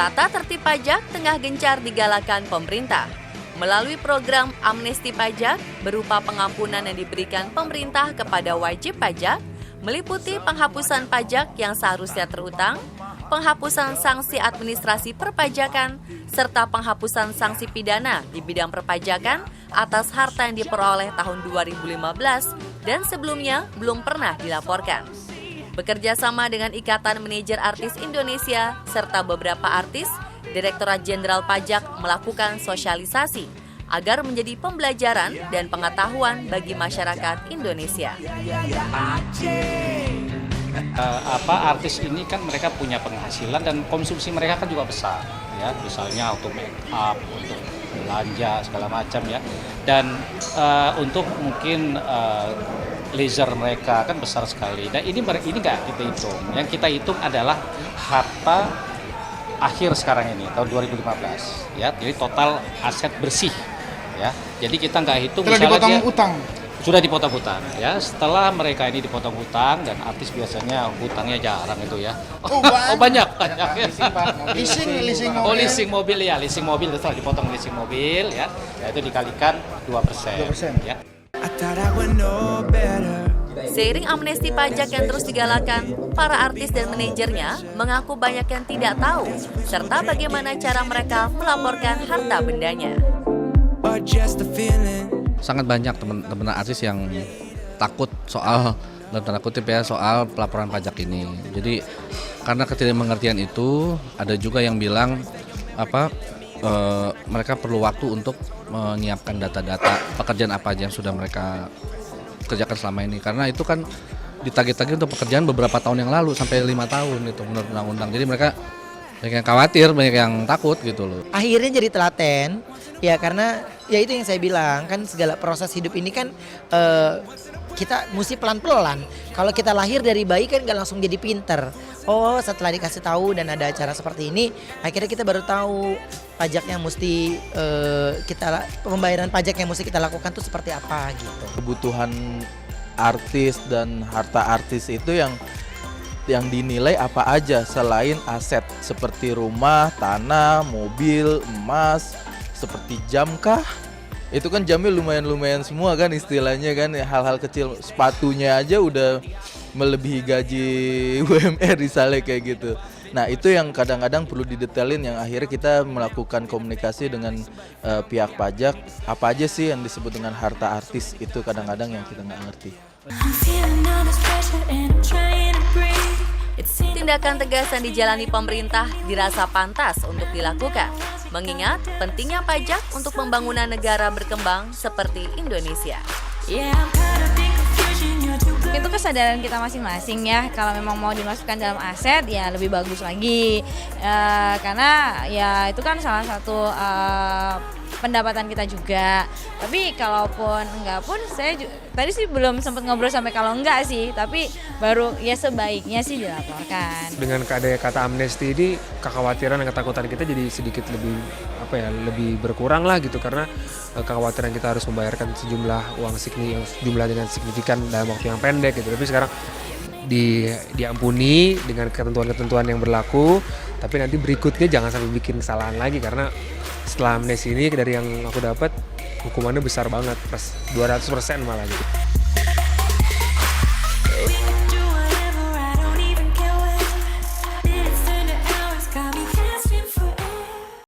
Tata tertib pajak tengah gencar digalakan pemerintah. Melalui program amnesti pajak berupa pengampunan yang diberikan pemerintah kepada wajib pajak, meliputi penghapusan pajak yang seharusnya terutang, penghapusan sanksi administrasi perpajakan, serta penghapusan sanksi pidana di bidang perpajakan atas harta yang diperoleh tahun 2015 dan sebelumnya belum pernah dilaporkan. Bekerja sama dengan Ikatan Manajer Artis Indonesia serta beberapa artis, Direktorat Jenderal Pajak melakukan sosialisasi agar menjadi pembelajaran dan pengetahuan bagi masyarakat Indonesia. Artis ini kan mereka punya penghasilan dan konsumsi mereka kan juga besar, ya, misalnya untuk make up, untuk belanja segala macam, ya, dan untuk mungkin leisure mereka kan besar sekali. Dan ini nggak kita hitung. Yang kita hitung adalah harta akhir sekarang ini tahun 2015, ya, jadi total aset bersih, ya. Jadi kita nggak hitung setelah dipotong utang. Sudah dipotong hutang, ya. Setelah mereka ini dipotong hutang, dan artis biasanya hutangnya jarang itu, ya. Banyak. Leasing mobil, ya, leasing mobil setelah dipotong leasing mobil, ya. Itu dikalikan 2%, ya. Seiring amnesti pajak yang terus digalakan, para artis dan manajernya mengaku banyak yang tidak tahu, serta bagaimana cara mereka melaporkan harta bendanya. Sangat banyak teman-teman artis yang takut soal, dalam tanda kutip ya, soal pelaporan pajak ini. Jadi karena ketidakmengertian itu, ada juga yang bilang mereka perlu waktu untuk menyiapkan data-data pekerjaan apa aja yang sudah mereka kerjakan selama ini, karena itu kan ditagih-tagih untuk pekerjaan beberapa tahun yang lalu sampai 5 tahun itu menurut undang-undang. Jadi mereka banyak yang khawatir, banyak yang takut gitu loh. Akhirnya jadi telaten, ya, karena ya itu yang saya bilang, kan segala proses hidup ini kan kita mesti pelan-pelan. Kalau kita lahir dari bayi kan gak langsung jadi pinter. Oh, setelah dikasih tahu dan ada acara seperti ini, akhirnya kita baru tahu pajak yang mesti pembayaran pajak yang mesti kita lakukan tuh seperti apa gitu. Kebutuhan artis dan harta artis itu yang dinilai apa aja selain aset seperti rumah, tanah, mobil, emas, seperti jam kah? Itu kan jamnya lumayan semua kan istilahnya kan, hal-hal kecil, sepatunya aja udah melebihi gaji UMR misalnya kayak gitu. Nah itu yang kadang-kadang perlu didetailin, yang akhirnya kita melakukan komunikasi dengan pihak pajak, apa aja sih yang disebut dengan harta artis, itu kadang-kadang yang kita nggak ngerti. Tindakan tegas yang dijalani pemerintah dirasa pantas untuk dilakukan, mengingat pentingnya pajak untuk pembangunan negara berkembang seperti Indonesia. Itu kesadaran kita masing-masing ya, kalau memang mau dimasukkan dalam aset ya lebih bagus lagi, karena ya itu kan salah satu pendapatan kita juga. Tapi kalaupun enggak pun, saya tadi sih belum sempat ngobrol sampai kalau enggak sih, tapi baru ya sebaiknya sih dilaporkan. Dengan adanya kata amnesti ini, kekhawatiran dan ketakutan kita jadi sedikit lebih lebih berkurang lah gitu, karena kekhawatiran kita harus membayarkan sejumlah uang jumlah dengan signifikan dalam waktu yang pendek gitu. Tapi sekarang diampuni dengan ketentuan-ketentuan yang berlaku, tapi nanti berikutnya jangan sampai bikin kesalahan lagi, karena setelah amnesti ini dari yang aku dapat hukumannya besar banget, plus 200% malah gitu.